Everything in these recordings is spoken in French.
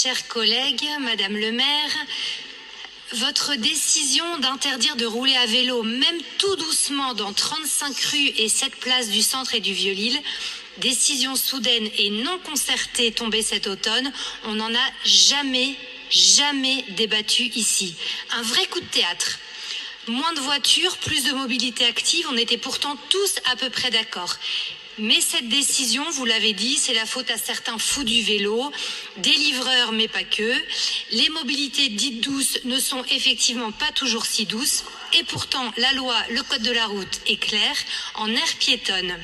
chers collègues, Madame le maire, votre décision d'interdire de rouler à vélo, même tout doucement, dans 35 rues et 7 places du centre et du Vieux-Lille, décision soudaine et non concertée tombée cet automne, on n'en a jamais débattu ici. Un vrai coup de théâtre. Moins de voitures, plus de mobilité active, on était pourtant tous à peu près d'accord. Mais cette décision, vous l'avez dit, c'est la faute à certains fous du vélo, des livreurs mais pas que. Les mobilités dites douces ne sont effectivement pas toujours si douces. Et pourtant, la loi, le code de la route est clair, en aire piétonne.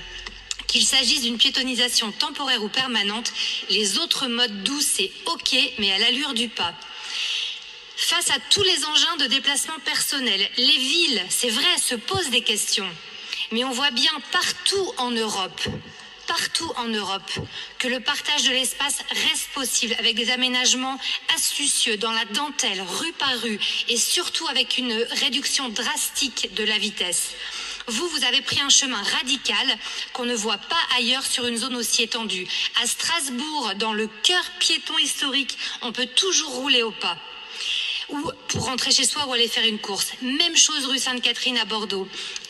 Qu'il s'agisse d'une piétonisation temporaire ou permanente, les autres modes doux, c'est OK, mais à l'allure du pas. Face à tous les engins de déplacement personnel, les villes, c'est vrai, se posent des questions. Mais on voit bien partout en Europe, que le partage de l'espace reste possible avec des aménagements astucieux dans la dentelle, rue par rue, et surtout avec une réduction drastique de la vitesse. Vous avez pris un chemin radical qu'on ne voit pas ailleurs sur une zone aussi étendue. À Strasbourg, dans le cœur piéton historique, on peut toujours rouler au pas. Ou pour rentrer chez soi ou aller faire une course. Même chose rue Sainte-Catherine à Bordeaux.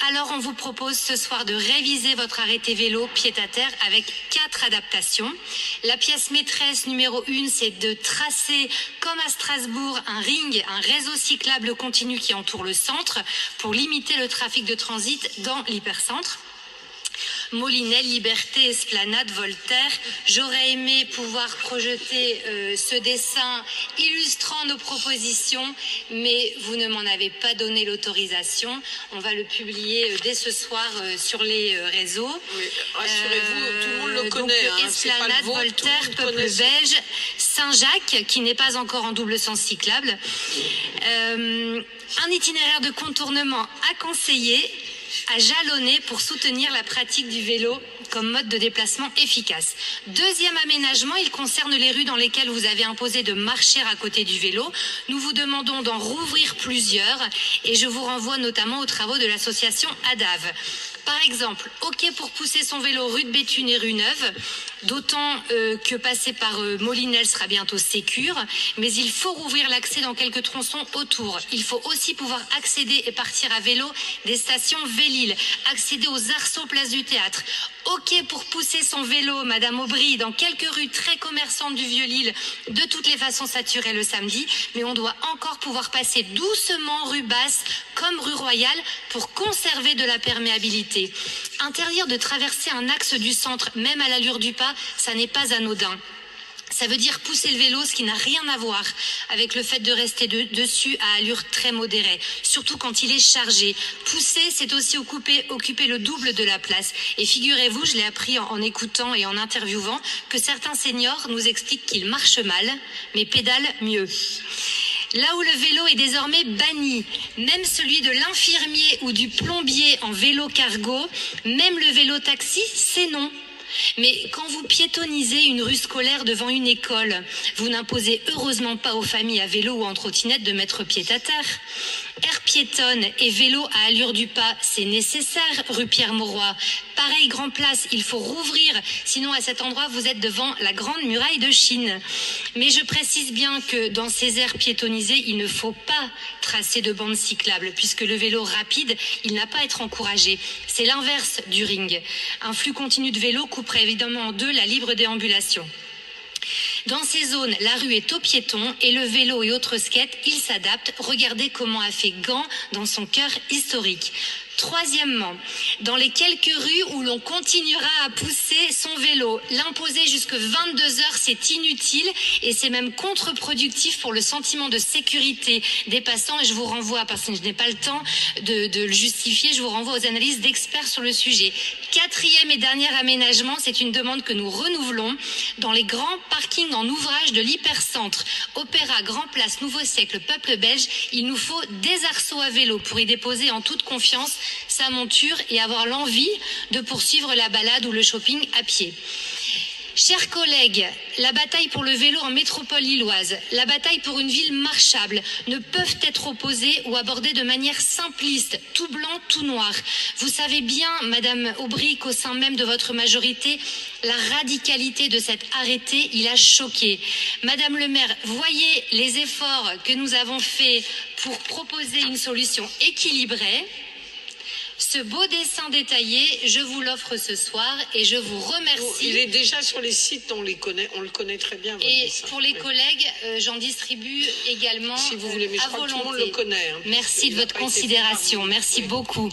Alors on vous propose ce soir de réviser votre arrêté vélo pied-à-terre avec 4 adaptations. La pièce maîtresse numéro 1, c'est de tracer, comme à Strasbourg, un ring, un réseau cyclable continu qui entoure le centre pour limiter le trafic de transit dans l'hypercentre. Molinel, Liberté, Esplanade, Voltaire. J'aurais aimé pouvoir projeter ce dessin illustrant nos propositions, mais vous ne m'en avez pas donné l'autorisation. On va le publier dès ce soir sur les réseaux. Mais rassurez-vous, tout le monde le connaît. Donc, Esplanade, Voltaire, Peuple belge, Saint-Jacques, qui n'est pas encore en double sens cyclable. Un itinéraire de contournement à conseiller, à jalonner pour soutenir la pratique du vélo comme mode de déplacement efficace. Deuxième aménagement, il concerne les rues dans lesquelles vous avez imposé de marcher à côté du vélo. Nous vous demandons d'en rouvrir plusieurs et je vous renvoie notamment aux travaux de l'association ADAV. Par exemple, OK pour pousser son vélo rue de Béthune et rue Neuve, d'autant que passer par Molinel sera bientôt sécure, mais il faut rouvrir l'accès dans quelques tronçons autour. Il faut aussi pouvoir accéder et partir à vélo des stations Vélil, accéder aux arceaux place du Théâtre. OK pour pousser son vélo, Madame Aubry, dans quelques rues très commerçantes du Vieux-Lille, de toutes les façons saturées le samedi, mais on doit encore pouvoir passer doucement rue Basse comme rue Royale pour conserver de la perméabilité. Interdire de traverser un axe du centre, même à l'allure du pas, ça n'est pas anodin. Ça veut dire pousser le vélo, ce qui n'a rien à voir avec le fait de rester dessus à allure très modérée, surtout quand il est chargé. Pousser, c'est aussi occuper le double de la place. Et figurez-vous, je l'ai appris en écoutant et en interviewant, que certains seniors nous expliquent qu'ils marchent mal, mais pédalent mieux. Là où le vélo est désormais banni, même celui de l'infirmier ou du plombier en vélo cargo, même le vélo taxi, c'est non. Mais quand vous piétonisez une rue scolaire devant une école, vous n'imposez heureusement pas aux familles à vélo ou en trottinette de mettre pied à terre. Aire piétonne et vélo à allure du pas, c'est nécessaire, rue Pierre-Mauroy. Pareil, grand place, il faut rouvrir, sinon à cet endroit vous êtes devant la grande muraille de Chine. Mais je précise bien que dans ces aires piétonisées, il ne faut pas tracer de bandes cyclables, puisque le vélo rapide, il n'a pas à être encouragé. C'est l'inverse du ring. Un flux continu de vélo couperait évidemment en deux la libre déambulation. Dans ces zones, la rue est aux piétons et le vélo et autres skates, ils s'adaptent. Regardez comment a fait Gand dans son cœur historique. Troisièmement, dans les quelques rues où l'on continuera à pousser son vélo, l'imposer jusque 22 heures, c'est inutile et c'est même contre-productif pour le sentiment de sécurité des passants. Et je vous renvoie, parce que je n'ai pas le temps de le justifier, je vous renvoie aux analyses d'experts sur le sujet. Quatrième et dernier aménagement, c'est une demande que nous renouvelons. Dans les grands parkings en ouvrage de l'hypercentre, Opéra, Grand Place, Nouveau Siècle, Peuple belge, il nous faut des arceaux à vélo pour y déposer en toute confiance sa monture et avoir l'envie de poursuivre la balade ou le shopping à pied. Chers collègues, la bataille pour le vélo en métropole lilloise, la bataille pour une ville marchable ne peuvent être opposées ou abordées de manière simpliste, tout blanc, tout noir. Vous savez bien, Madame Aubry, qu'au sein même de votre majorité, la radicalité de cet arrêté, il a choqué. Madame le maire, voyez les efforts que nous avons faits pour proposer une solution équilibrée. Ce beau dessin détaillé, je vous l'offre ce soir et je vous remercie. Il est déjà sur les sites, on le connaît très bien. Et dessin. pour les collègues, j'en distribue également si vous voulez, mais à je crois volonté. que tout le monde le connaît. Hein, merci de votre considération, merci beaucoup.